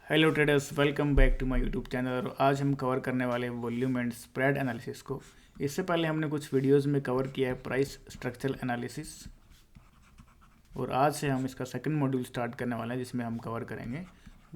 Hello traders, welcome back to my YouTube channel. और आज हम कवर करने वाले हैं वॉल्यूम एंड स्प्रेड एनालिसिस को। इससे पहले हमने कुछ वीडियोस में कवर किया है प्राइस स्ट्रक्चरल एनालिसिस, और आज से हम इसका सेकंड मॉड्यूल स्टार्ट करने वाले हैं जिसमें हम कवर करेंगे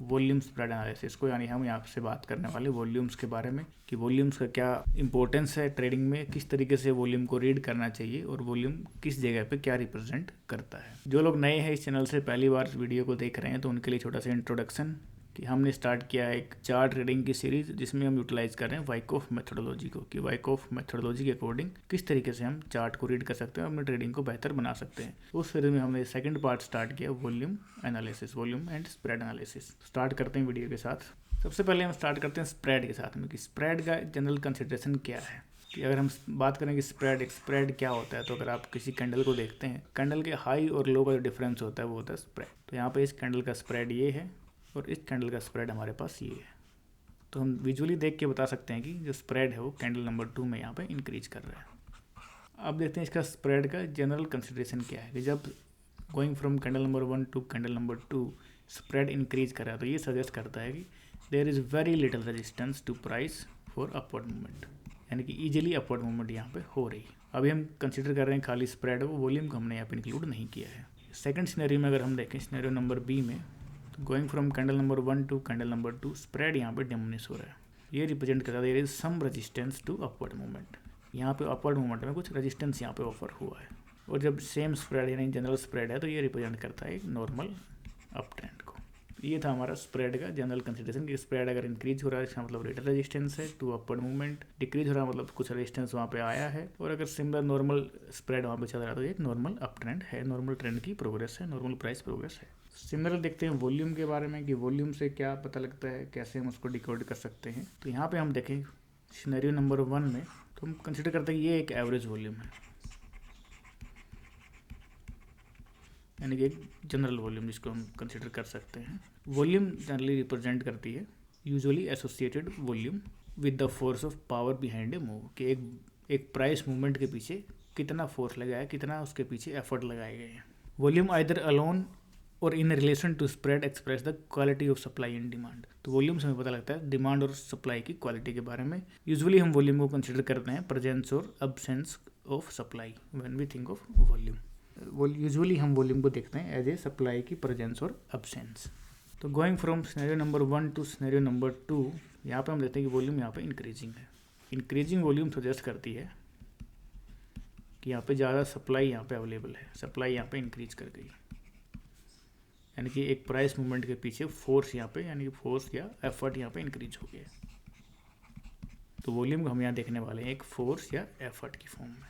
वॉल्यूम स्प्रेड एनालिसिस को। यानी हम यहाँ से बात करने वाले वॉल्यूम्स के बारे में कि वॉल्यूम्स का क्या इंपॉर्टेंस है ट्रेडिंग में, किस तरीके से वॉल्यूम को रीड करना चाहिए और वॉल्यूम किस जगह पे क्या रिप्रेजेंट करता है। जो लोग नए हैं इस चैनल से पहली बार वीडियो को देख रहे हैं तो उनके लिए छोटा सा इंट्रोडक्शन कि हमने स्टार्ट किया है एक चार्ट रीडिंग की सीरीज जिसमें हम यूटिलाइज कर रहे हैं वाइकॉफ मेथोडोलॉजी को, कि वाइकॉफ मेथोडोलॉजी के अकॉर्डिंग किस तरीके से हम चार्ट को रीड कर सकते हैं और अपनी ट्रेडिंग को बेहतर बना सकते हैं। उस सीरीज में हमने सेकंड पार्ट स्टार्ट किया volume analysis, volume and spread analysis. Start करते हैं वीडियो के साथ। सबसे पहले हम स्टार्ट करते हैं स्प्रेड के साथ में कि स्प्रेड का जनरल कंसिडरेशन क्या है। कि अगर हम बात करें कि स्प्रेड क्या होता है, तो अगर आप किसी कैंडल को देखते हैं, कैंडल के हाई और लो का जो डिफरेंस होता है वो होता है स्प्रेड। तो यहाँ पे इस कैंडल का स्प्रेड ये है और इस कैंडल का स्प्रेड हमारे पास ये है। तो हम विजुअली देख के बता सकते हैं कि जो स्प्रेड है वो कैंडल नंबर 2 में यहाँ पे इंक्रीज कर रहा है। अब देखते हैं इसका स्प्रेड का जनरल कंसिडरेशन क्या है कि जब going from candle number 1 to candle number 2 spread increase कर रहा है तो ये सजेस्ट करता है कि there is very little resistance to price for upward movement, यानी कि ईजिली अपवर्ड मूवमेंट यहाँ पे हो रही है। अभी हम कंसिडर कर रहे हैं खाली स्प्रेड, वो वॉल्यूम को हमने यहाँ पे इंक्लूड नहीं किया है। सेकंड सिनेरियो में अगर हम देखें, सिनेरियो नंबर बी में, going from candle number 1 to candle number 2 spread यहाँ पे डिमिनिश हो रहा है। ये रिप्रेजेंट करता है there is some resistance to upward movement. यहाँ पे अपवर्ड मूवमेंट में कुछ रेजिस्टेंस यहाँ पे ऑफर हुआ है। और जब सेम स्प्रेड यानी जनरल स्प्रेड है तो ये रिप्रेजेंट करता है एक नॉर्मल अप ट्रेंड को। ये था हमारा स्प्रेड का जनरल कंसिडरेशन कि स्प्रेड अगर इंक्रीज हो रहा है इसका मतलब रेटर रेजिस्टेंस है टू अपवर्ड मूवमेंट, डिक्रीज हो रहा है मतलब कुछ रेजिस्टेंस वहाँ पे आया है, और अगर सिमिलर नॉर्मल स्प्रेड वहाँ पे चल रहा है तो एक नॉर्मल अप ट्रेंड है, नॉर्मल ट्रेंड की प्रोग्रेस है, नॉर्मल प्राइस प्रोग्रेस है। सिमिलर देखते हैं वॉल्यूम के बारे में कि वॉल्यूम से क्या पता लगता है, कैसे हम उसको डिकोड कर सकते हैं। तो यहाँ पे हम देखें सिनेरियो नंबर 1 में तो हम कंसिडर करते हैं ये एक एवरेज वॉल्यूम है, यानी कि एक जनरल वॉल्यूम जिसको हम कंसिडर कर सकते हैं। वॉल्यूम जनरली रिप्रेजेंट करती है usually associated volume with the force of power behind a move, कि एक प्राइस मूवमेंट के पीछे कितना फोर्स लगा है, कितना उसके पीछे एफर्ट लगाए गए हैं। Volume either alone or in relation to spread express the quality of supply and demand. तो वॉल्यूम से हमें पता लगता है डिमांड और सप्लाई की क्वालिटी के बारे में। यूजुअली हम वॉल्यूम को कंसिडर करते हैं प्रेजेंस और absence of supply when we think of volume. Usually हम वॉल्यूम को देखते हैं एज ए सप्लाई की प्रेजेंस और अब्सेंस। तो going from scenario number 1 to scenario number 2 यहाँ पे हम देखते हैं कि वॉल्यूम यहाँ पे इंक्रीजिंग है। इंक्रीजिंग वॉल्यूम सजेस्ट करती है कि यहाँ पे ज़्यादा सप्लाई यहाँ पे अवेलेबल है, सप्लाई यहाँ पे इंक्रीज कर गई, यानी कि एक प्राइस मूवमेंट के पीछे फोर्स यहाँ पे, यानी कि फोर्स या एफर्ट यहाँ पे इंक्रीज हो गया। तो वॉल्यूम को हम यहाँ देखने वाले हैं एक फोर्स या एफर्ट की फॉर्म में,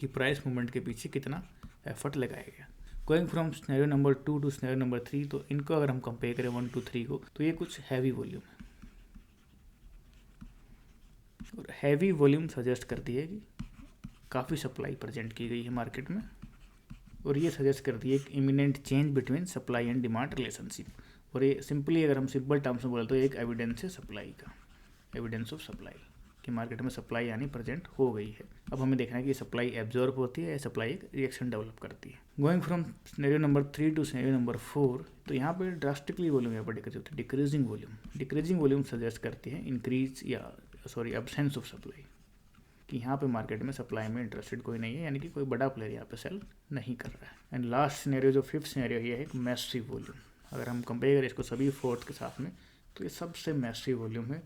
कि प्राइस मूवमेंट के पीछे कितना एफर्ट लगाया गया। Going from scenario number 2 to scenario number 3, तो इनको अगर हम कंपेयर करें 1 2 3 को, तो ये कुछ हैवी वॉल्यूम है। और हैवी वॉल्यूम सजेस्ट करती है कि काफ़ी सप्लाई प्रेजेंट की गई है मार्केट में, और ये सजेस्ट करती है एक imminent change between supply and demand relationship. और ये सिंपली अगर हम सिंपल टर्म्स में बोले तो एक एविडेंस है सप्लाई का, एविडेंस ऑफ सप्लाई कि मार्केट में सप्लाई यानी प्रेजेंट हो गई है। अब हमें देखना है कि सप्लाई एब्जॉर्ब होती है या सप्लाई एक रिएक्शन डेवलप करती है। Going from scenario number 3 to scenario number 4, तो यहाँ पर ड्रास्टिकली वॉल्यूम यहाँ पर डिक्रीज होती है, decreasing volume. Decreasing volume suggest करती है इंक्रीज या एब्सेंस ऑफ सप्लाई, कि यहाँ पे मार्केट में सप्लाई में इंटरेस्टेड कोई नहीं है, यानी कि कोई बड़ा प्लेयर यहाँ पे सेल नहीं कर रहा है। एंड लास्ट सिनेरियो जो 5th सिनेरियो ये है एक मैसिव वॉल्यूम। अगर हम कंपेयर करें इसको सभी फोर्थ के साथ में तो ये सबसे मैसिव वॉल्यूम है,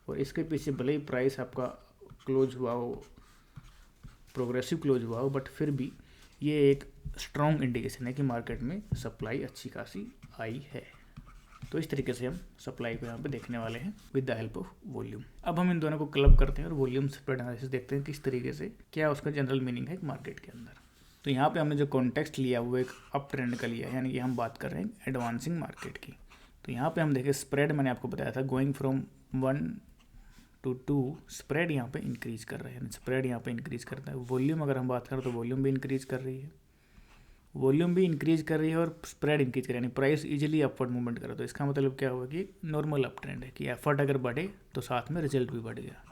और इसके पीछे भले ही प्राइस आपका क्लोज हुआ हो, प्रोग्रेसिव क्लोज हुआ हो, बट फिर भी ये एक स्ट्रॉन्ग इंडिकेशन है कि मार्केट में सप्लाई अच्छी खासी आई है। तो इस तरीके से हम सप्लाई को यहाँ पे देखने वाले हैं with the help of volume. अब हम इन दोनों को क्लब करते हैं और वॉल्यूम स्प्रेड एनालिसिस देखते हैं किस तरीके से क्या उसका जनरल मीनिंग है मार्केट के अंदर। तो यहाँ पे हमने जो कॉन्टेक्स्ट लिया वो एक अप ट्रेंड का लिया है, यानी कि हम बात कर रहे हैं एडवांसिंग मार्केट की। तो यहाँ पे हम देखें स्प्रेड, मैंने आपको बताया था गोइंग फ्रॉम 1 टू 2 स्प्रेड यहाँ पे इंक्रीज कर रहे हैं, स्प्रेड यहाँ पे इंक्रीज करता है। वॉल्यूम अगर हम बात करें तो वॉल्यूम भी इंक्रीज कर रही है, वॉल्यूम भी इंक्रीज कर रही है और स्प्रेड इंक्रीज कर रही है, यानी प्राइस इजीली अपवर्ड मूवमेंट कर रहा है। तो इसका मतलब क्या हुआ कि नॉर्मल अप ट्रेंड है, कि एफर्ट अगर बढ़े तो साथ में रिजल्ट भी बढ़ गया।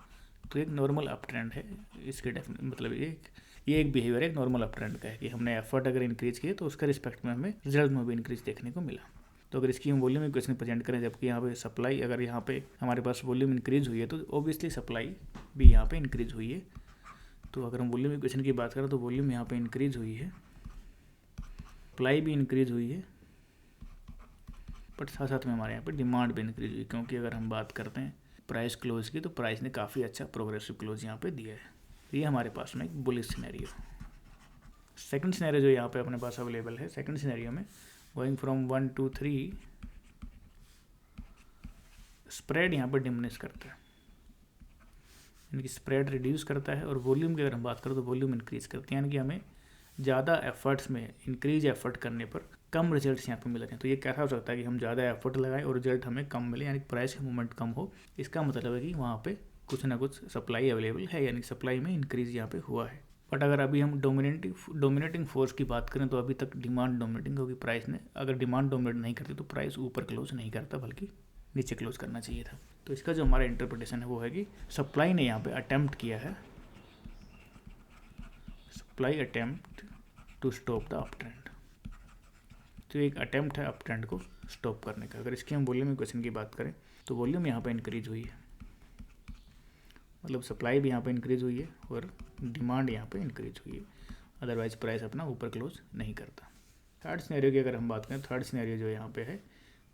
तो एक नॉर्मल अप ट्रेंड है, इसके मतलब ये एक बिहेवियर एक नॉर्मल अप ट्रेंड का है कि हमने एफर्ट अगर इंक्रीज किए तो उसके रिस्पेक्ट में हमें रिजल्ट में भी इंक्रीज देखने को मिला। तो अगर इसकी हम वॉल्यूम इक्वेशन प्रेजेंट करें, जबकि यहाँ पे सप्लाई, अगर यहाँ पे हमारे पास वॉल्यूम इंक्रीज हुई है तो ऑब्वियसली सप्लाई भी यहाँ पे इंक्रीज हुई है। तो अगर हम वॉल्यूम इक्वेशन की बात करें तो वॉल्यूम यहाँ पे इंक्रीज हुई है, सप्लाई भी इंक्रीज हुई है, बट साथ साथ में हमारे यहाँ पे डिमांड भी इंक्रीज हुई, क्योंकि अगर हम बात करते हैं प्राइस क्लोज की तो प्राइस ने काफ़ी अच्छा प्रोग्रेसिव क्लोज यहाँ पे दिया है। तो ये हमारे पास में एक बुलिश सिनेरियो। सेकंड सिनेरियो जो यहाँ पे अपने पास अवेलेबल है, सेकंड सिनेरियो में गोइंग फ्रॉम 1 to 3 स्प्रेड यहाँ पर डिमिनिश करता है, यानी कि स्प्रेड रिड्यूस करता है, और वॉल्यूम की अगर हम बात करें तो वॉल्यूम इंक्रीज करती है, यानी कि हमें ज़्यादा एफर्ट्स में इंक्रीज एफर्ट करने पर कम रिजल्ट्स यहाँ पे मिल रहे हैं। तो ये कैसा हो सकता है कि हम ज़्यादा एफर्ट लगाएं और रिजल्ट हमें कम मिले, यानी कि प्राइस का मूवमेंट कम हो। इसका मतलब है कि वहाँ पे कुछ ना कुछ सप्लाई अवेलेबल है, यानी सप्लाई में इंक्रीज यहाँ पे हुआ है। बट अगर अभी हम डोमिनेटिंग फोर्स की बात करें तो अभी तक डिमांड डोमिनेटिंग होगी। प्राइस ने अगर डिमांड डोमिनेट नहीं करती तो प्राइस ऊपर क्लोज नहीं करता, बल्कि नीचे क्लोज करना चाहिए था। तो इसका जो हमारा इंटरप्रिटेशन है वो है कि सप्लाई ने यहाँ पे अटेम्प्ट किया है, supply attempt to stop the up trend. तो एक अटेम्प्ट है अप ट्रेंड को स्टॉप करने का। अगर इसकी हम वॉल्यूम इक्वेशन की बात करें तो वॉल्यूम यहाँ पे इंक्रीज हुई है, मतलब सप्लाई भी यहाँ पे इंक्रीज हुई है और डिमांड यहाँ पे इंक्रीज हुई है, अदरवाइज प्राइस अपना ऊपर क्लोज नहीं करता। थर्ड सिनेरियो की अगर हम बात करें, थर्ड सिनेरियो जो यहाँ पे है,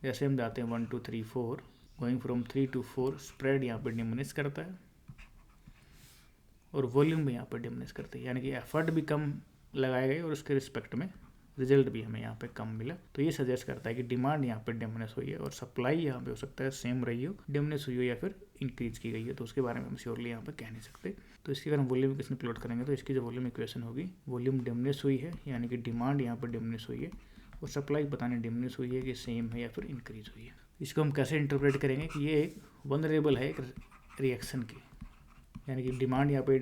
जैसे हम जाते हैं 1 2 3 4, गोइंग फ्रॉम 3 to 4 स्प्रेड यहाँ पे डिमिनिश करता है और वॉल्यूम भी यहाँ पे डिमिनिश करता है, यानी कि एफर्ट भी कम लगाए गए और उसके रिस्पेक्ट में रिजल्ट भी हमें यहाँ पे कम मिला। तो ये सजेस्ट करता है कि डिमांड यहाँ पे डिमिनिश हुई है और सप्लाई यहाँ पे हो सकता है सेम रही हो, डिमिनिश हुई हो या फिर इंक्रीज की गई है। तो उसके बारे में हम श्योरली यहाँ पे कह नहीं सकते। तो इसकी अगर हम वॉल्यूम इक्वेशन प्लॉट करेंगे तो इसकी जो वॉल्यूम इक्वेशन होगी, वॉल्यूम डिमिनिश हुई है यानी कि डिमांड यहाँ पर डिमिनिश हुई है और सप्लाई पता नहीं डिमिनिश हुई है कि सेम है या फिर इंक्रीज हुई है। इसको हम कैसे इंटरप्रेट करेंगे कि ये एक वनरेबल है एक रिएक्शन की, यानी कि डिमांड यहाँ पे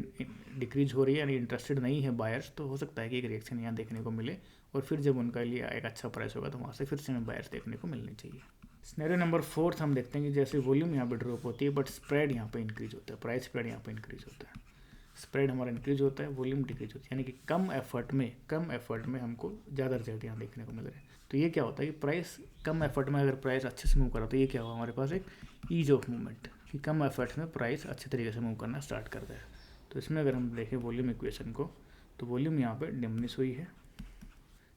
डिक्रीज हो रही है, यानी इंटरेस्टेड नहीं है बायर्स, तो हो सकता है कि एक रिएक्शन यहाँ देखने को मिले और फिर जब उनका लिए एक अच्छा प्राइस होगा तो वहाँ से फिर से हमें बायर्स देखने को मिलनी चाहिए। सिनेरियो नंबर 4 हम देखते हैं कि जैसे वॉल्यूम यहाँ पे ड्रॉप होती है बट स्प्रेड यहाँ पे इंक्रीज होता है, प्राइस स्प्रेड यहाँ पे इंक्रीज होता है, स्प्रेड हमारा इंक्रीज होता है, वॉल्यूम डिक्रीज होती है, यानी कि कम एफर्ट में हमको ज़्यादा रिजल्ट यहाँ देखने को मिल रहे हैं। तो ये क्या होता है कि प्राइस कम एफर्ट में अगर प्राइस अच्छे से मूव करा तो ये क्या हुआ, हमारे पास एक ईज ऑफ मूवमेंट, कि कम एफर्ट में प्राइस अच्छे तरीके से मूव करना स्टार्ट करता है। तो इसमें अगर हम देखें वॉल्यूम इक्वेशन को तो वॉल्यूम यहाँ पर डिमिनिश हुई है,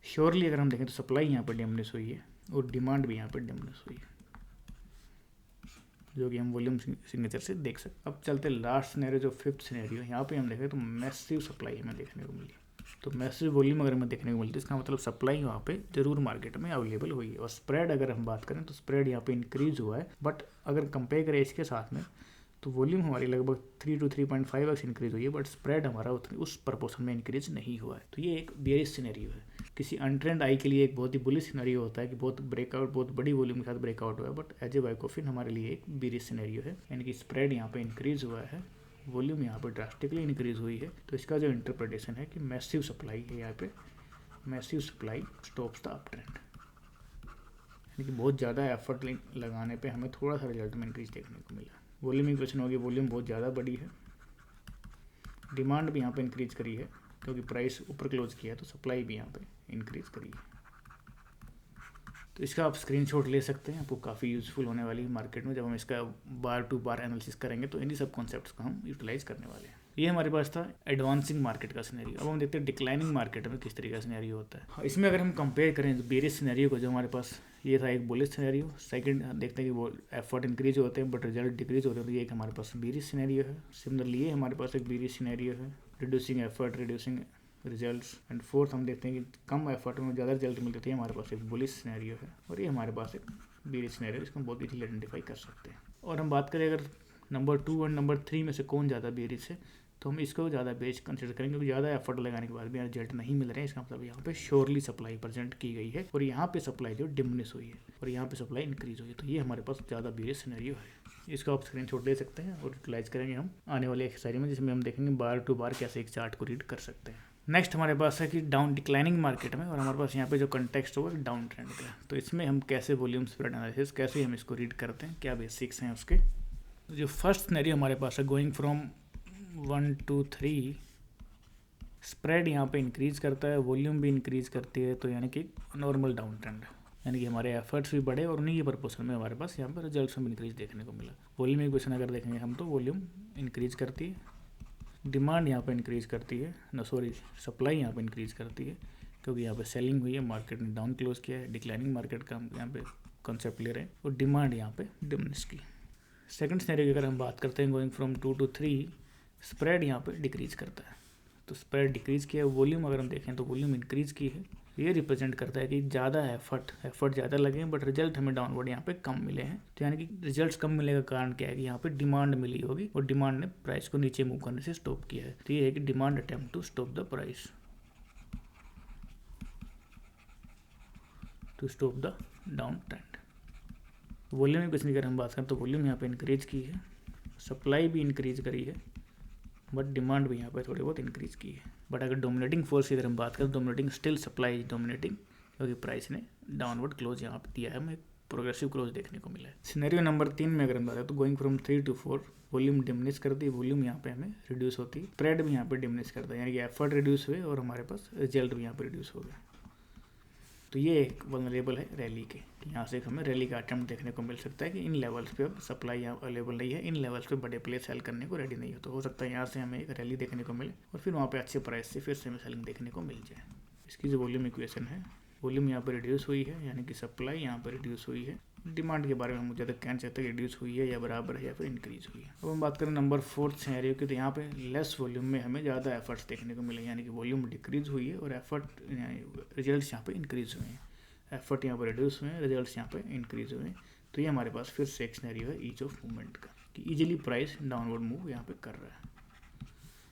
श्योरली अगर हम देखें तो सप्लाई यहाँ पर डिमिनिश हुई है और डिमांड भी यहाँ पर डिमिनिश हुई है, जो कि हम वॉल्यूम सिग्नेचर से देख सकते। अब चलते लास्ट सिनेरियो जो फिफ्थ सिनेरियो, यहाँ पे हम देखें तो मैसिव सप्लाई हमें देखने को मिली। तो मैसिव वॉल्यूम अगर हमें देखने को मिलती है इसका मतलब सप्लाई वहाँ पे जरूर मार्केट में अवेलेबल हुई है। और स्प्रेड अगर हम बात करें तो स्प्रेड यहाँ पे इंक्रीज हुआ है, बट अगर कंपेयर करें इसके साथ में तो वॉल्यूम हमारी लगभग 3 to 3.5x इंक्रीज हुई है, बट स्प्रेड हमारा उस प्रपोर्शन में इंक्रीज नहीं हुआ है। तो ये एक बेयरिश सिनेरियो है। किसी अनट्रेंड आई के लिए एक बहुत ही बुलिश सिनेरियो होता है कि बहुत बड़ी वॉल्यूम के साथ ब्रेकआउट हुआ है, बट एज ए बाइकोफिन हमारे लिए एक बेयरिश सिनेरियो है, यानी कि स्प्रेड यहाँ पे इंक्रीज हुआ है, वॉल्यूम यहाँ पे ड्रास्टिकली इंक्रीज हुई है। तो इसका जो इंटरप्रिटेशन है कि मैसिव सप्लाई है, यहाँ पे massive supply stops the up trend, यानी कि बहुत ज़्यादा एफर्ट लगाने पे हमें थोड़ा सा रिजल्ट में इंक्रीज देखने को मिला। वॉल्यूम इक्वेशन होगी, वॉल्यूम बहुत ज़्यादा बड़ी है, डिमांड भी यहाँ पे इंक्रीज करी है क्योंकि प्राइस ऊपर क्लोज किया है, तो सप्लाई भी यहाँ पे इंक्रीज करी है। तो इसका आप स्क्रीनशॉट ले सकते हैं, आपको काफ़ी यूज़फुल होने वाली है मार्केट में। जब हम इसका बार टू बार एनालिसिस करेंगे तो इन्हीं सब कॉन्सेप्ट्स को हम यूटिलाइज करने वाले हैं। ये हमारे पास था एडवांसिंग मार्केट का सिनेरियो। अब हम देखते हैं डिक्लाइनिंग मार्केट में किस तरीके का सिनेरियो होता है। हाँ, इसमें अगर हम कंपेयर करें तो बेरिश सिनेरियो को, जो हमारे पास ये था एक बुलिश सिनेरियो, सेकंड देखते हैं कि वो एफर्ट इंक्रीज होते हैं बट रिजल्ट डिक्रीज होते हैं, तो ये एक हमारे पास बेरिश सिनेरियो है। सिमिलरली ये हमारे पास एक बेरिश सिनेरियो है, reducing effort reducing results. And fourth हम देखते हैं कि कम एफर्ट में ज़्यादा रिजल्ट मिलते थे, हमारे पास एक बुलिश सिनेरियो है। और ये हमारे पास एक बेरिश सिनेरियो, इसको हम बहुत इजीली आइडेंटिफाई कर सकते हैं। और हम बात करें अगर नंबर 2 और नंबर 3 में से कौन ज़्यादा बेरिश है, तो हम इसको ज़्यादा बेच कंसिडर करेंगे, क्योंकि ज़्यादा एफर्ट लगाने के बाद भी रिजल्ट नहीं मिल रहे हैं। इसका मतलब यहाँ पे श्योरली सप्लाई प्रेजेंट की गई है और यहाँ पे सप्लाई जो डिमिनिश हुई है और यहाँ पे सप्लाई इंक्रीज हुई है। तो ये हमारे पास ज़्यादा बेरिश सिनेरियो है। इसका आप स्क्रीनशॉट ले सकते हैं और यूटिलाइज करेंगे हम आने वाले एक्सरसाइज में, जिसमें हम देखेंगे बार टू बार कैसे एक चार्ट को रीड कर सकते हैं। नेक्स्ट हमारे पास है कि डाउन डिक्लाइनिंग मार्केट में, और हमारे पास यहाँ पे जो कंटेक्स्ट होगा डाउन ट्रेंड का। तो इसमें हम कैसे वॉल्यूम स्प्रेड एनालिसिस, कैसे हम इसको रीड करते हैं, क्या बेसिक्स हैं उसके। जो फर्स्ट सिनेरियो हमारे पास है गोइंग फ्रॉम 1 to 3, स्प्रेड यहाँ पे इंक्रीज करता है, वॉल्यूम भी इंक्रीज करती है, तो यानी कि नॉर्मल डाउन ट्रेंड है। यानी कि हमारे एफर्ट्स भी बढ़े और उन्हीं के प्रपोर्शन में हमारे पास यहाँ पर रिजल्ट्स में इंक्रीज देखने को मिला। वॉल्यूम इक्वेशन अगर देखेंगे हम तो वॉल्यूम इंक्रीज करती है, डिमांड यहाँ पर इंक्रीज करती है, सप्लाई यहाँ पर इंक्रीज करती है क्योंकि यहाँ पे सेलिंग हुई है, मार्केट ने डाउन क्लोज किया है, डिक्लाइनिंग मार्केट का हम यहाँ पे कॉन्सेप्ट ले रहे हैं, और डिमांड यहाँ पे डिमिनिश की। सेकंड सिनेरियो की अगर हम बात करते हैं गोइंग फ्रॉम 2 to 3, स्प्रेड यहाँ पे डिक्रीज करता है, तो स्प्रेड डिक्रीज किया है। वॉल्यूम अगर हम देखें तो वॉल्यूम इंक्रीज की है, ये रिप्रेजेंट करता है कि ज़्यादा एफर्ट ज़्यादा लगे हैं बट रिजल्ट हमें डाउनवर्ड यहाँ पे कम मिले हैं। तो यानी कि रिजल्ट्स कम मिलने का कारण क्या है कि यहाँ पे डिमांड मिली होगी और डिमांड ने प्राइस को नीचे मूव करने से स्टॉप किया है। तो ये है कि demand attempt to stop the price, to stop the down trend. Volume की अगर हम बात करें तो वॉल्यूम यहाँ पे इंक्रीज की है, सप्लाई भी इंक्रीज करी है बट डिमांड भी यहाँ पे थोड़ी बहुत इंक्रीज की है। बट अगर डोमिनेटिंग फोर्स की अगर हम बात करें, dominating still supply is dominating क्योंकि प्राइस ने डाउनवर्ड क्लोज यहाँ पे दिया है, हमें प्रोग्रेसिव क्लोज देखने को मिला है। सिनेरियो नंबर 3 में अगर हम बात करें तो going from 3 to 4, volume diminish करती है, वॉल्यूम यहाँ पे हमें रिड्यूस होती है, स्प्रेड भी यहाँ पे डिमिनिश करता है, यानी कि एफर्ट रिड्यूस हुए और हमारे पास रिजल्ट भी यहाँ पे रिड्यूस हो गया। तो ये एक वल्नरेबल है रैली के, यहाँ से हमें रैली का अटेम्प्ट देखने को मिल सकता है कि इन लेवल्स पे अब सप्लाई यहाँ अवेलेबल नहीं है, इन लेवल्स पे बड़े प्लेयर सेल करने को रेडी नहीं हो, तो हो सकता है यहाँ से हमें एक रैली देखने को मिले और फिर वहाँ पे अच्छे प्राइस से फिर से हमें सेलिंग देखने को मिल जाए। इसकी जो वॉल्यूम इक्वेशन है, वॉल्यूम यहाँ पर रिड्यूस हुई है यानी कि सप्लाई यहाँ पर रिड्यूस हुई है। डिमांड के बारे में हम ज़्यादा कहना चाहते हैं रिड्यूस हुई है या बराबर है या फिर इंक्रीज हुई है। अब हम बात करें नंबर 4 सिनेरियो की, तो यहाँ पे लेस वॉल्यूम में हमें ज़्यादा एफर्ट्स देखने को मिले, यानी कि वॉल्यूम डिक्रीज हुई है और एफर्ट रिजल्ट्स यहाँ पे इंक्रीज हुए हैं, एफर्ट यहाँ पर रिड्यूस हुए हैं, रिजल्ट्स यहाँ पे इंक्रीज हुए हैं। तो ये हमारे पास फिर से एक सिनेरियो है ईज ऑफ मूवमेंट का कि इजीली प्राइस डाउनवर्ड मूव यहाँ पे कर रहा है।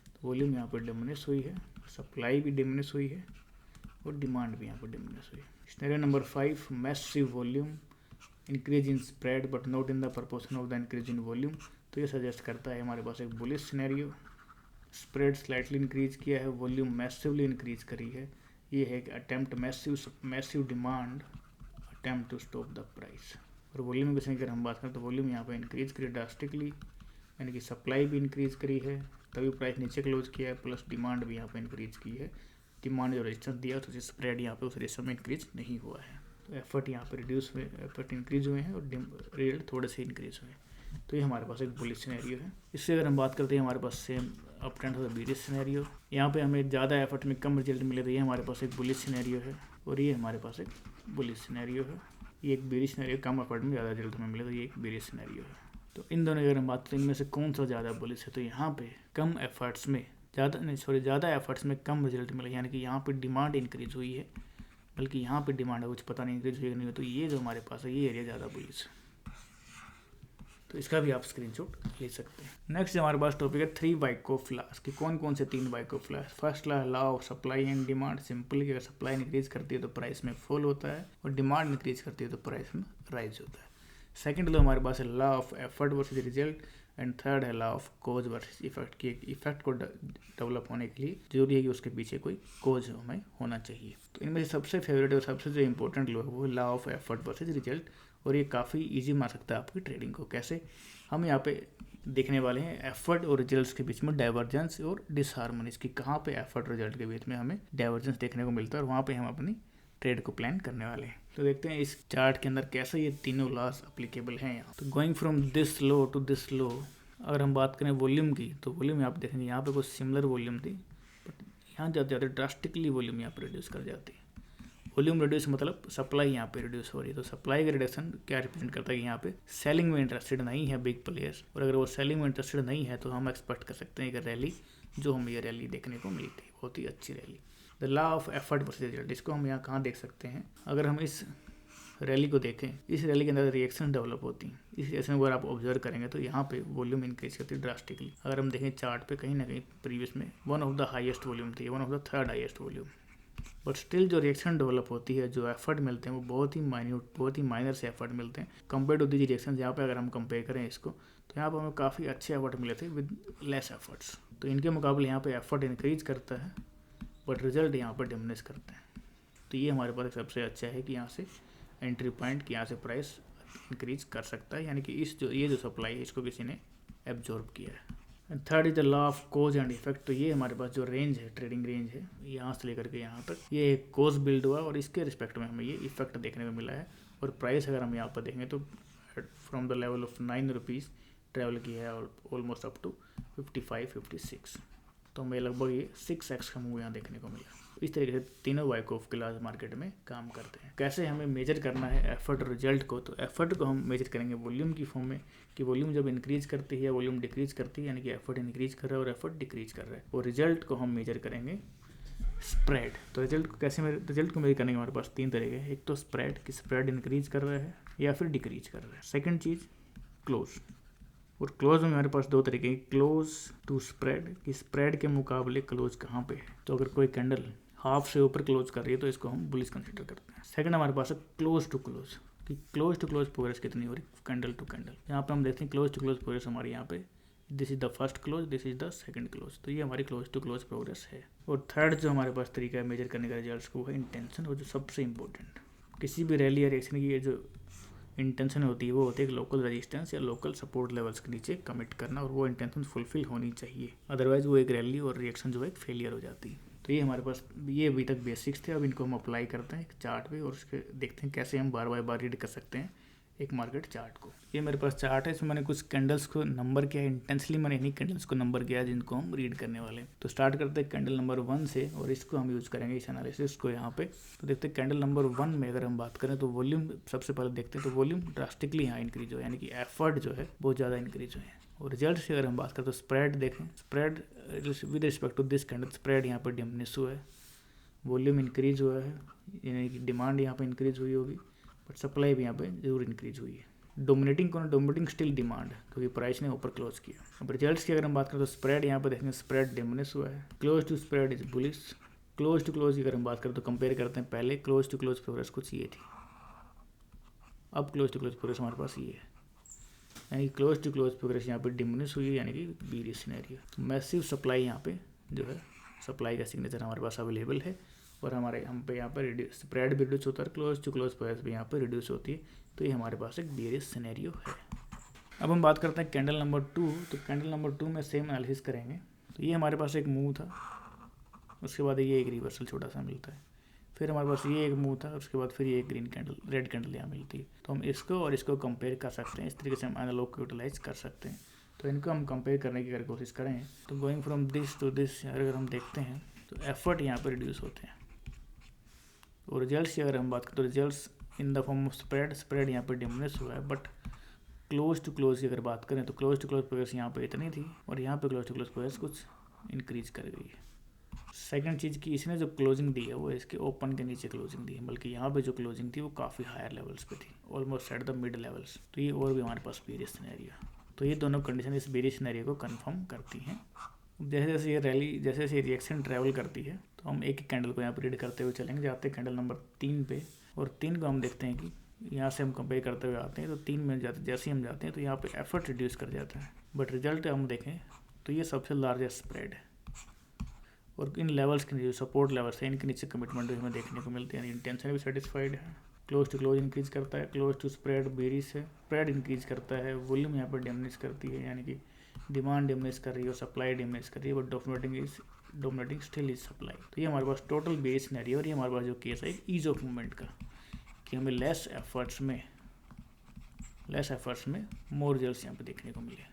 तो वॉल्यूम यहाँ पर डिमिनिश हुई है, सप्लाई भी डिमिनिश हुई है और डिमांड भी यहाँ पर डिमिनिश हुई है। Scenario number 5, massive volume increase in spread but not in the proportion of the increase in volume. तो ये सजेस्ट करता है हमारे पास एक bullish scenario, spread slightly increase किया है, वॉल्यूम मैसिवली इंक्रीज करी है। ये है कि attempt massive demand attempt to stop the price. और वॉल्यूम की अगर हम बात करें तो वॉल्यूम यहाँ पे इंक्रीज करी ड्रास्टिकली, यानी कि सप्लाई भी इंक्रीज करी है तभी प्राइस नीचे क्लोज किया है, प्लस डिमांड भी यहाँ पे इंक्रीज की है। डिमांड जो रेजिस्टेंस दिया तो स्प्रेड यहाँ पे उस रेशियो में इंक्रीज नहीं हुआ है, तो एफर्ट यहाँ पे रिड्यूस हुए, एफर्ट इंक्रीज हुए हैं और रिजल्ट थोड़े से इंक्रीज हुए हैं। तो ये हमारे पास एक बुलिश सिनेरियो है। इससे अगर हम बात करते हैं हमारे पास सेम अप ट्रेंड का बीरिश सिनेरियो, यहाँ पे हमें ज़्यादा एफर्ट में कम रिजल्ट मिले, तो ये हमारे पास एक बुलिश सिनेरियो है और ये हमारे पास एक बुलिश सिनेरियो है। ये एक बीरिश सिनेरियो, कम एफर्ट में ज़्यादा रिजल्ट हमें मिले, तो ये एक बीरिश सिनेरियो है। तो इन दोनों की अगर हम बात करें इनमें से कौन सा ज़्यादा बुलिश है, तो यहाँ पे ज़्यादा एफर्ट्स में कम रिजल्ट मिले, यानी कि यहाँ पर डिमांड इंक्रीज हुई है, बल्कि यहाँ पे डिमांड है कुछ पता नहीं इंक्रीज हुई नहीं हुई, तो ये जो हमारे पास है ये एरिया ज़्यादा बुलिश है। तो इसका भी आप स्क्रीनशॉट ले सकते हैं। नेक्स्ट हमारे पास टॉपिक है 3 वाइकोफ लॉस कि कौन कौन से 3 Wyckoff laws. First law of supply and demand, simple कि अगर सप्लाई इंक्रीज करती है तो प्राइस में फॉल होता है और डिमांड इंक्रीज करती है तो प्राइस में राइज होता है। सेकंड लॉ हमारे पास है law of effort versus result and third है law of cause versus effect की इफेक्ट को डेवलप होने के लिए जरूरी है कि उसके पीछे कोई कोज हमें होना चाहिए। तो इनमें से सबसे फेवरेट और सबसे जो इंपॉर्टेंट लॉ है वो law of effort versus result, और ये काफ़ी इजी मान सकता है आपकी ट्रेडिंग को। कैसे, हम यहाँ पे देखने वाले हैं एफर्ट और रिजल्ट्स के बीच में डाइवर्जेंस और डिसहार्मनीज की, कहाँ पे एफर्ट रिजल्ट के बीच में हमें डाइवर्जेंस देखने को मिलता है और वहाँ पे हम अपनी ट्रेड को प्लान करने वाले हैं। तो देखते हैं इस चार्ट के अंदर कैसे ये तीनों लॉस अप्लीकेबल हैं यहाँ। तो going from this low to this low, अगर हम बात करें वॉल्यूम की तो वॉल्यूम यहाँ पे देखेंगे यहाँ पे कुछ सिमिलर वॉल्यूम थी, बट यहाँ जाते जाते ड्रास्टिकली वॉल्यूम यहाँ पे रिड्यूस कर जाती है। वॉल्यूम रिड्यूस मतलब सप्लाई यहाँ पे रिड्यूस हो रही है, तो सप्लाई का रिडक्शन क्या रिप्रेजेंट करता है कि यहाँ पे सेलिंग में इंटरेस्टेड नहीं है बिग प्लेयर्स, और अगर वो सेलिंग में इंटरेस्टेड नहीं है तो हम एक्सपेक्ट कर सकते हैं कि रैली जो हमें ये रैली देखने को मिली थी बहुत ही अच्छी rally. The law of effort versus result, इसको हम यहाँ कहाँ देख सकते हैं, अगर हम इस रैली को देखें, इस रैली के अंदर रिएक्शन डेवलप होती हैं, इस रिएक्शन को अगर आप ऑब्जर्व करेंगे तो यहाँ पे वॉल्यूम इंक्रीज करती है ड्रास्टिकली। अगर हम देखें चार्ट पे कहीं ना कहीं प्रीवियस में one of the highest volume थी, one of the third highest volume, but still जो रिएक्शन डेवलप होती है, जो एफर्ट मिलते हैं वो बहुत ही माइन्यूट, बहुत ही माइनर से एफर्ट मिलते हैं कंपेयर टू दीज रिएक्शन। यहाँ पे अगर हम कंपेयर करें इसको तो यहाँ पर हमें काफ़ी अच्छे एफर्ट मिले थे विद लेस एफर्ट्स। तो इनके मुकाबले यहाँ पे एफर्ट इंक्रीज करता है बट रिजल्ट यहाँ पर डिमिनिश करते हैं। तो ये हमारे पास सबसे अच्छा है कि यहाँ से एंट्री पॉइंट कि यहाँ से प्राइस इंक्रीज कर सकता है, यानी कि ये जो सप्लाई है इसको किसी ने एब्जॉर्ब किया है। And third is the law of cause and effect. तो ये हमारे पास जो रेंज है, ट्रेडिंग रेंज है, यहाँ से लेकर के यहाँ तक ये एक कोज बिल्ड हुआ और इसके रिस्पेक्ट में हमें ये इफेक्ट देखने को मिला है। और प्राइस अगर हम यहाँ पर देखेंगे तो from the level of 9 rupees travel किया है और ऑलमोस्ट अप टू 55-56। तो हमें लगभग ये 6x का मूव यहाँ देखने को मिला। इस तरीके से तीनों वाइकॉफ क्लास मार्केट में काम करते हैं। कैसे हमें मेजर करना है एफर्ट और रिजल्ट को? तो एफर्ट को हम मेजर करेंगे वॉल्यूम की फॉर्म में कि वॉल्यूम जब इंक्रीज करती है या वॉल्यूम डिक्रीज करती है, यानी कि एफर्ट इंक्रीज कर रहा है और एफर्ट डिक्रीज कर रहा है। और रिजल्ट को हम मेजर करेंगे स्प्रेड। तो रिजल्ट को कैसे रिजल्ट को मेजर करने के हमारे पास तीन तरीके हैं। एक तो स्प्रेड कि स्प्रेड इंक्रीज कर रहा है या फिर डिक्रीज कर रहा है। सेकेंड चीज़ क्लोज, और क्लोज में हमारे पास दो तरीके हैं, क्लोज टू स्प्रेड कि स्प्रेड के मुकाबले क्लोज कहाँ पे है। तो अगर कोई कैंडल हाफ से ऊपर क्लोज कर रही है तो इसको हम बुलिश कंसीडर करते हैं। सेकंड हमारे पास है क्लोज टू क्लोज कि क्लोज टू क्लोज प्रोग्रेस कितनी हो रही है कैंडल टू कैंडल। यहाँ पे हम देखते हैं क्लोज टू क्लोज प्रोग्रेस हमारी यहाँ पे this is the first close, this is the second close. तो ये हमारी क्लोज टू क्लोज प्रोग्रेस है। और थर्ड जो हमारे पास तरीका है मेजर करने का रिजल्ट्स को, वो है इंटेंशन, और जो सबसे इंपॉर्टेंट किसी भी रैली या रिएक्शन की जो इंटेंशन होती है वो होती है लोकल रेजिस्टेंस या लोकल सपोर्ट लेवल्स के नीचे कमिट करना, और वो इंटेंशन फुलफिल होनी चाहिए, अदरवाइज वो एक रैली और रिएक्शन जो है एक फेलियर हो जाती है। तो ये हमारे पास ये अभी तक बेसिक्स थे। अब इनको हम अप्लाई करते हैं एक चार्ट पे और उसके देखते हैं कैसे हम बार बार रीड कर सकते हैं एक मार्केट चार्ट को। ये मेरे पास चार्ट है, इसमें मैंने कुछ कैंडल्स को नंबर किया है। इंटेंसली मैंने इन्हीं कैंडल्स को नंबर किया है जिनको हम रीड करने वाले हैं। तो स्टार्ट करते हैं कैंडल नंबर 1 से, और इसको हम यूज़ करेंगे इस एनालिसिस को यहाँ पे। तो देखते हैं कैंडल नंबर 1 में अगर हम बात करें तो वॉल्यूम सबसे पहले देखते हैं। तो वॉल्यूम ड्रास्टिकली यहाँ इंक्रीज हो, यानी कि एफर्ट जो है बहुत ज़्यादा इंक्रीज हुए हैं। और रिजल्ट से अगर हम बात करें तो स्प्रेड देखें, spread with respect to this candle spread यहाँ पर डिमिनिश हुआ है, वॉल्यूम इंक्रीज हुआ है, यानी कि डिमांड यहाँ पे इंक्रीज हुई होगी, बट सप्लाई भी यहाँ पे जरूर इंक्रीज हुई है। डोमिनेटिंग कौन? डोमिनेटिंग स्टिल डिमांड, क्योंकि प्राइस ने ऊपर क्लोज किया। अब रिजल्ट्स की अगर हम बात करें तो स्प्रेड यहाँ पे देखेंगे स्प्रेड डिमिनिश हुआ है, close to spread is bullish. Close to close की अगर हम बात करें तो कंपेयर करते हैं, पहले क्लोज टू क्लोज प्रोग्रेस कुछ ये थी, अब क्लोज टू क्लोज प्रोग्रेस हमारे पास ये है, यानी कि क्लोज टू क्लोज प्रोग्रेस यहाँ पे डिमिनिश हुई है, यानी कि बीरिश सिनेरियो। मैसिव सप्लाई यहाँ पे जो है, सप्लाई का सिग्नेचर हमारे पास अवेलेबल है, और हमारे हम पे यहाँ पर स्प्रेड भी रिड्यूस होता है, क्लोज टू क्लोज प्रोग्रेस भी यहाँ पर रिड्यूस होती है। तो ये हमारे पास एक बीरिश सिनेरियो है। अब हम बात करते हैं कैंडल नंबर 2। तो कैंडल नंबर 2 में सेम एनालिसिस करेंगे। तो ये हमारे पास एक मूव था, उसके बाद ये एक रिवर्सल छोटा सा मिलता है, फिर हमारे पास ये एक मूव था, उसके बाद फिर ये एक ग्रीन कैंडल रेड कैंडल यहाँ मिलती है। तो हम इसको और इसको कंपेयर कर सकते हैं, इस तरीके से हम एनालॉग को यूटिलाइज कर सकते हैं। तो इनको हम कंपेयर करने की अगर कोशिश करें तो going from this to this अगर हम देखते हैं तो एफर्ट यहाँ पर रिड्यूस होते हैं। और रिजल्ट्स की अगर हम बात करें तो results in the form of spread, spread यहाँ पर डिमिनिश हुआ है, बट क्लोज टू क्लोज की अगर बात करें तो क्लोज टू क्लोज प्रोग्रेस यहाँ पे इतनी थी और यहाँ पे क्लोज टू क्लोज प्रोग्रेस कुछ इंक्रीज कर गई है। सेकंड चीज़ की इसने जो क्लोजिंग दी है वो इसके ओपन के नीचे क्लोजिंग दी है, बल्कि यहाँ पे जो क्लोजिंग थी वो काफ़ी हायर लेवल्स पे थी, almost at the mid levels. तो ये और भी हमारे पास बेरिश सिनेरियो, तो ये दोनों कंडीशन इस बेरिश सिनेरियो को कंफर्म करती हैं। जैसे जैसे ये रैली, जैसे जैसे रिएक्शन ट्रैवल करती है तो हम एक एक कैंडल को यहाँ पर रीड करते हुए चलेंगे। जाते हैं कैंडल नंबर 3 पे, और 3 को हम देखते हैं कि यहाँ से हम कंपेयर करते हुए आते हैं तो 3 में जाते जैसे ही हम जाते हैं तो यहाँ पे एफर्ट रिड्यूस कर जाता है, बट रिजल्ट हम देखें तो ये सबसे लार्जेस्ट स्प्रेड है, और इन लेवल्स के जो सपोर्ट लेवल्स हैं इनके नीचे कमिटमेंट हमें देखने को मिलती है, यानी इंटेंशन भी सेटिस्फाइड है। क्लोज टू क्लोज इंक्रीज करता है, क्लोज टू स्प्रेड बेरिश है, स्प्रेड इंक्रीज करता है, वॉल्यूम यहाँ पर डिमिनिश करती है, यानी कि डिमांड डिमिनिश कर रही है और सप्लाई डिमिनिश कर रही है, but dominating still is supply. तो ये हमारे पास टोटल बेरिश सिनेरियो, और ये हमारे पास जो केस है ईज ऑफ मूवमेंट का, कि हमें लेस एफर्ट्स में मोर रिजल्ट्स यहाँ पे देखने को मिले।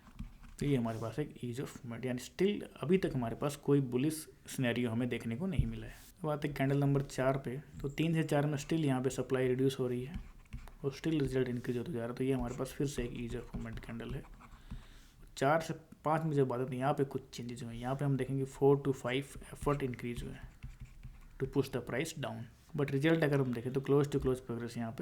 तो ये हमारे पास एक ईज ऑफ मूवमेंट, यानी स्टिल अभी तक हमारे पास कोई बुलिश सिनेरियो हमें देखने को नहीं मिला है। अब आते हैं कैंडल नंबर 4 पे। तो 3 से 4 में स्टिल यहाँ पे सप्लाई रिड्यूस हो रही है और स्टिल रिजल्ट इंक्रीज होता जा रहा है। तो ये हमारे पास फिर से एक ईज ऑफ मूवमेंट कैंडल है। 4 से 5 में जब बात आती है यहाँ पे कुछ चेंजेस हुए हैं। यहाँ पे हम देखेंगे 4 to 5 एफर्ट इंक्रीज हुए हैं to push the price down, but result अगर हम देखें तो क्लोज टू क्लोज प्रोग्रेस यहाँ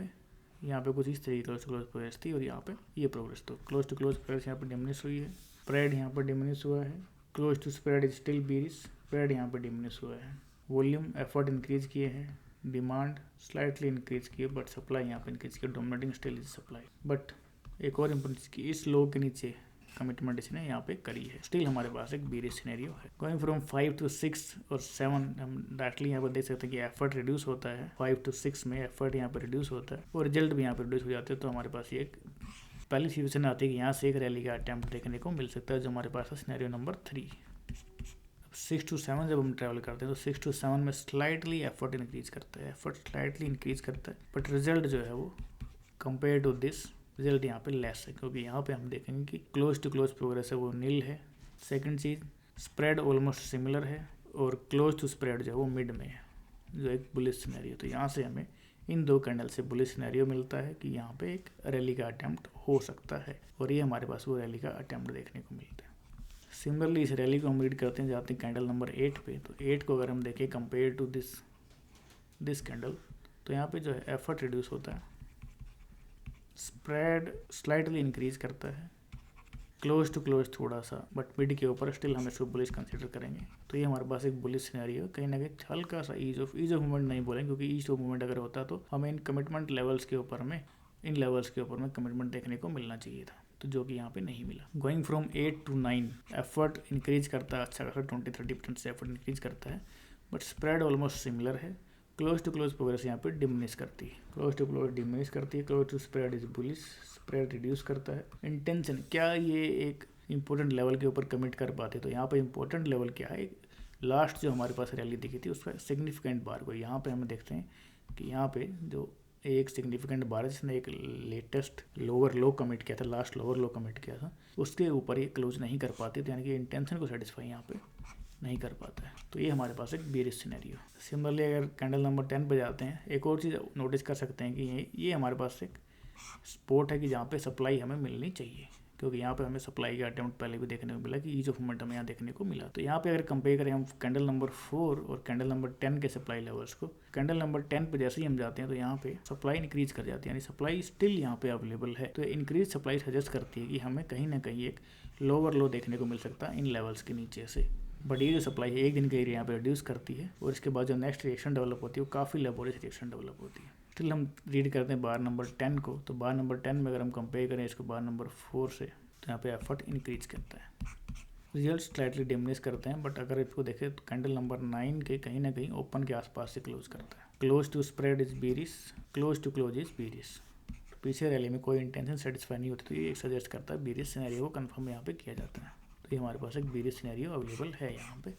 पे कुछ इस तरीके क्लोज टू क्लोज प्रोग्रेस थी, और यहाँ पे ये प्रोग्रेस, तो क्लोज टू क्लोज प्रोग्रेस यहाँ पे डिमिनिश हुई है, स्प्रेड यहाँ पर डिमिनिश हुआ है, close to spread is still bearish, spread यहाँ पर डिमिनिश हुआ है, वॉल्यूम एफर्ट इंक्रीज किए हैं, डिमांड स्लाइटली इंक्रीज किए, बट सप्लाई यहाँ पे इंक्रीज किया, dominating still is supply. But एक और इम्पोर्टेंट चीज़ की इस लो के नीचे कमिटमेंट इसने यहाँ पे करी है, स्टिल हमारे पास एक बीरिश सिनेरियो है। गोइंग फ्रॉम 5 to 6 और 7 हम डायरेक्टली यहाँ पर देख सकते हैं कि एफर्ट रिड्यूस होता है। 5 to 6 में एफर्ट यहाँ पर रिड्यूस होता है और रिजल्ट भी यहाँ पर रिड्यूस हो जाते हैं। तो हमारे पास ये एक पहली सिचुएशन आती है कि यहाँ से एक रैली का अटैम्प्ट देखने को मिल सकता है, जो हमारे पास है सिनेरियो नंबर 3। 6 to 7 जब हम ट्रैवल करते हैं तो 6 to 7 में स्लाइटली एफर्ट इंक्रीज करता है, बट रिजल्ट जो है वो कंपेयर टू दिस रिजल्ट यहाँ पे लेस है, क्योंकि यहाँ पे हम देखेंगे कि क्लोज टू क्लोज प्रोग्रेस है वो नील है। सेकंड चीज़, स्प्रेड ऑलमोस्ट सिमिलर है, और क्लोज टू स्प्रेड जो है वो मिड में है, जो एक बुलिश सिनेरियो। तो यहाँ से हमें इन 2 कैंडल से बुलिश सिनेरियो मिलता है कि यहाँ पे एक रैली का अटैम्प्ट हो सकता है, और ये हमारे पास वो रैली का अटैम्प्ट देखने को मिलता है। सिमिलरली इस रैली को हम रीड करते हैं जाते हैं कैंडल नंबर 8 पे। तो 8 को अगर हम देखें कंपेयर टू दिस कैंडल, तो यहाँ पे जो है एफर्ट रिड्यूस होता है, स्प्रेड स्लाइटली इंक्रीज करता है, क्लोज टू क्लोज थोड़ा सा, बट मिड के ऊपर स्टिल हम इसको बुलिश कंसीडर करेंगे। तो ये हमारे पास एक बुलिश सिनेरियो, कहीं ना कहीं हल्का सा ईज ऑफ मूवमेंट नहीं बोलेंगे, क्योंकि ईज ऑफ मूवमेंट अगर होता तो हमें इन कमिटमेंट लेवल्स के ऊपर में कमिटमेंट देखने को मिलना चाहिए था, तो जो कि यहाँ पे नहीं मिला। Going from 8 to 9 effort increase करता है, अच्छा खासा 20-30% से एफर्ट इंक्रीज करता है, बट स्प्रेड ऑलमोस्ट सिमिलर है। क्लोज टू क्लोज प्रोग्रेस यहाँ पे डिमिनिश करती है, close to spread is bullish, spread reduce करता है। इंटेंशन, क्या ये एक इंपॉर्टेंट लेवल के ऊपर कमिट कर पाते? तो यहाँ पे इंपॉर्टेंट लेवल क्या है, लास्ट जो हमारे पास रैली दिखी थी उसका सिग्निफिकेंट बार को यहाँ पे हमें देखते हैं कि यहाँ पे जो एक सिग्निफिकेंट बार है जिसने एक लेटेस्ट लोअर लो कमिट किया था, लास्ट लोअर लो कमिट किया था, उसके ऊपर ये क्लोज नहीं कर पाती, तो यानी कि इंटेंशन को सेटिस्फाई यहाँ पे नहीं कर पाता है। तो ये हमारे पास एक बेरिश सिनेरियो। सिमिलरली अगर कैंडल नंबर 10 पे जाते हैं, एक और चीज़ नोटिस कर सकते हैं कि ये हमारे पास एक स्पॉट है कि जहाँ पे सप्लाई हमें मिलनी चाहिए, क्योंकि यहाँ पे हमें सप्लाई का अटेम्प्ट पहले भी देखने को मिला कि ईज ऑफ मूवमेंट हमें यहाँ देखने को मिला। तो यहाँ पे अगर कंपेयर करें हम कैंडल नंबर 4 और कैंडल नंबर 10 के सप्लाई लेवल्स को, कैंडल नंबर 10 पे जैसे ही हम जाते हैं तो यहाँ पे सप्लाई इंक्रीज कर जाती है, यानी सप्लाई स्टिल यहाँ पे अवेलेबल है। तो इंक्रीज सप्लाई सजेस्ट करती है कि हमें कहीं ना कहीं एक लोअर लो देखने को मिल सकता है इन लेवल्स के नीचे से। बट ये जो सप्लाई है एक दिन के एरिया यहाँ पे रिड्यूस करती है, और इसके बाद जो नेक्स्ट रिएक्शन डेवलप होती है वो काफ़ी लेबोरियस रिएक्शन डेवलप होती है। स्टिल हम रीड करते हैं बार नंबर 10 को, तो बार नंबर 10 में अगर हम कंपेयर करें इसको बार नंबर 4 से, तो यहाँ पे एफर्ट इंक्रीज करता है, रिजल्ट स्लाइटली डिमिनिश करते हैं, बट अगर इसको देखें तो कैंडल नंबर 9 के कहीं ना कहीं ओपन के आसपास से क्लोज करता है। Close to spread is bearish, close to close is bearish. तो पीछे रैली में कोई इंटेंशन सेटिस्फाई नहीं होती, तो ये सजेस्ट करता है बेरिश सिनेरियो को कंफर्म यहाँ पे किया जाता है। तो ये हमारे पास एक बेरिश सिनेरियो अवेलेबल है यहाँ पे,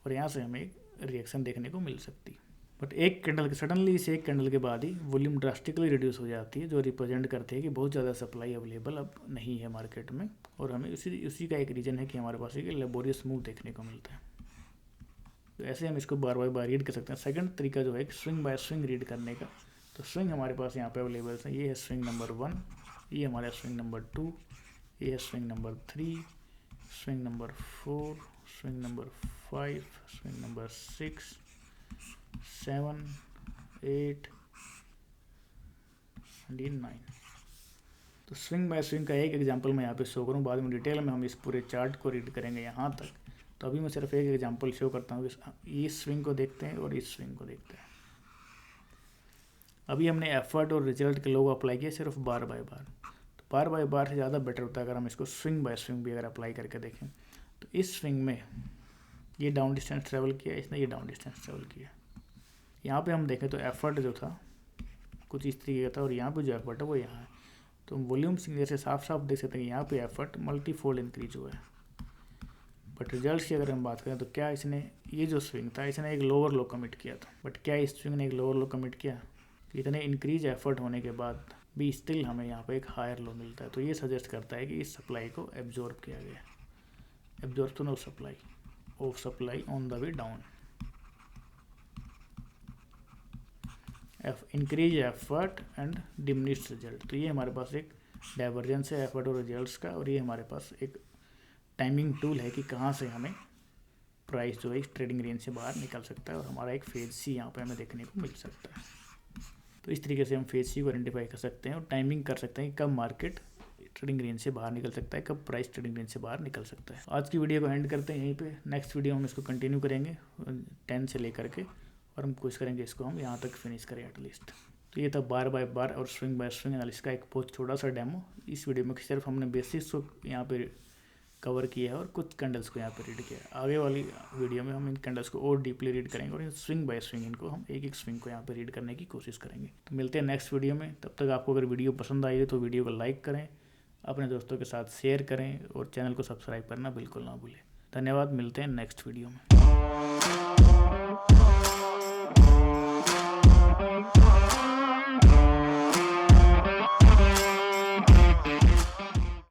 और यहाँ से हमें एक रिएक्शन देखने को मिल सकती है। बट एक कैंडल के सडनली इस एक कैंडल के बाद ही वॉल्यूम ड्रास्टिकली रिड्यूस हो जाती है, जो रिप्रेजेंट करते हैं कि बहुत ज़्यादा सप्लाई अवेलेबल अब नहीं है मार्केट में, और हमें उसी का एक रीज़न है कि हमारे पास एक लेबोरियस मूव देखने को मिलता है। तो ऐसे हम इसको बार बार रीड कर सकते हैं। सेकंड तरीका जो है स्विंग बाय स्विंग रीड करने का, तो स्विंग हमारे पास यहाँ पे अवेलेबल है। ये है स्विंग नंबर 1, ये हमारा स्विंग नंबर 2, ये है swing number 3, swing number 4, swing number 5, swing number 6, 7, 8 and 9। तो स्विंग बाय स्विंग का एक एग्जांपल मैं यहाँ पे शो करूँ, बाद में डिटेल में हम इस पूरे चार्ट को रीड करेंगे यहाँ तक। तो अभी मैं सिर्फ एक एग्जांपल शो करता हूँ, इस स्विंग को देखते हैं और इस स्विंग को देखते हैं। अभी हमने एफर्ट और रिजल्ट के लोग अप्लाई किए सिर्फ बार बाय बार, तो बार बाय बार से ज़्यादा बेटर होता है अगर हम इसको स्विंग बाय स्विंग भी अगर अप्लाई करके देखें। तो इस स्विंग में ये डाउन डिस्टेंस ट्रेवल किया, इसने ये डाउन डिस्टेंस ट्रेवल किया। यहाँ पे हम देखें तो एफर्ट जो था कुछ इस तरीके का था, और यहाँ पे जो एफर्ट है वो यहाँ है। तो वॉल्यूम सिग्नल से साफ साफ देख सकते हैं कि यहाँ पे एफर्ट मल्टीफोल्ड इंक्रीज हुआ है। बट रिजल्ट की अगर हम बात करें तो क्या इसने, ये जो स्विंग था इसने एक लोअर लो कमिट किया था, बट क्या इस स्विंग ने एक लोअर लो कमिट किया? इतने इंक्रीज एफर्ट होने के बाद भी स्टिल हमें यहाँ पे एक हायर लो मिलता है। तो ये सजेस्ट करता है कि इस सप्लाई को एब्जॉर्ब किया गया, absorption of supply on the way down, increase effort and diminish result. तो ये हमारे पास एक डाइवर्जेंस है एफर्ट और रिजल्ट्स का, और ये हमारे पास एक टाइमिंग टूल है कि कहाँ से हमें प्राइस जो है इस ट्रेडिंग रेंज से बाहर निकल सकता है, और हमारा एक फेज सी यहाँ पे हमें देखने को मिल सकता है। तो इस तरीके से हम फेज सी को आइडेंटिफाई कर सकते हैं और टाइमिंग कर सकते हैं कि कब मार्केट ट्रेडिंग रेंज से बाहर निकल सकता है, कब प्राइस ट्रेडिंग रेंज से बाहर निकल सकता है। आज की वीडियो को एंड करते हैं यहीं पे, नेक्स्ट वीडियो हम इसको कंटिन्यू करेंगे 10 से लेकर के, और हम कोशिश करेंगे इसको हम यहाँ तक फिनिश करें एटलीस्ट। तो ये था बार बाय बार और स्विंग बाय स्विंग एनालिसिस का एक बहुत छोटा सा डेमो। इस वीडियो में सिर्फ हमने बेसिक्स को यहाँ पे कवर किया है और कुछ कैंडल्स को यहाँ पे रीड किया है। आगे वाली वीडियो में हम इन कैंडल्स को और डीपली रीड करेंगे, और इन स्विंग बाय स्विंग इनको हम एक एक स्विंग को यहाँ पे रीड करने की कोशिश करेंगे। तो मिलते हैं नेक्स्ट वीडियो में, तब तक आपको अगर वीडियो पसंद आई है तो वीडियो को लाइक करें, अपने दोस्तों के साथ शेयर करें और चैनल को सब्सक्राइब करना बिल्कुल ना भूलें। धन्यवाद, मिलते हैं नेक्स्ट वीडियो में।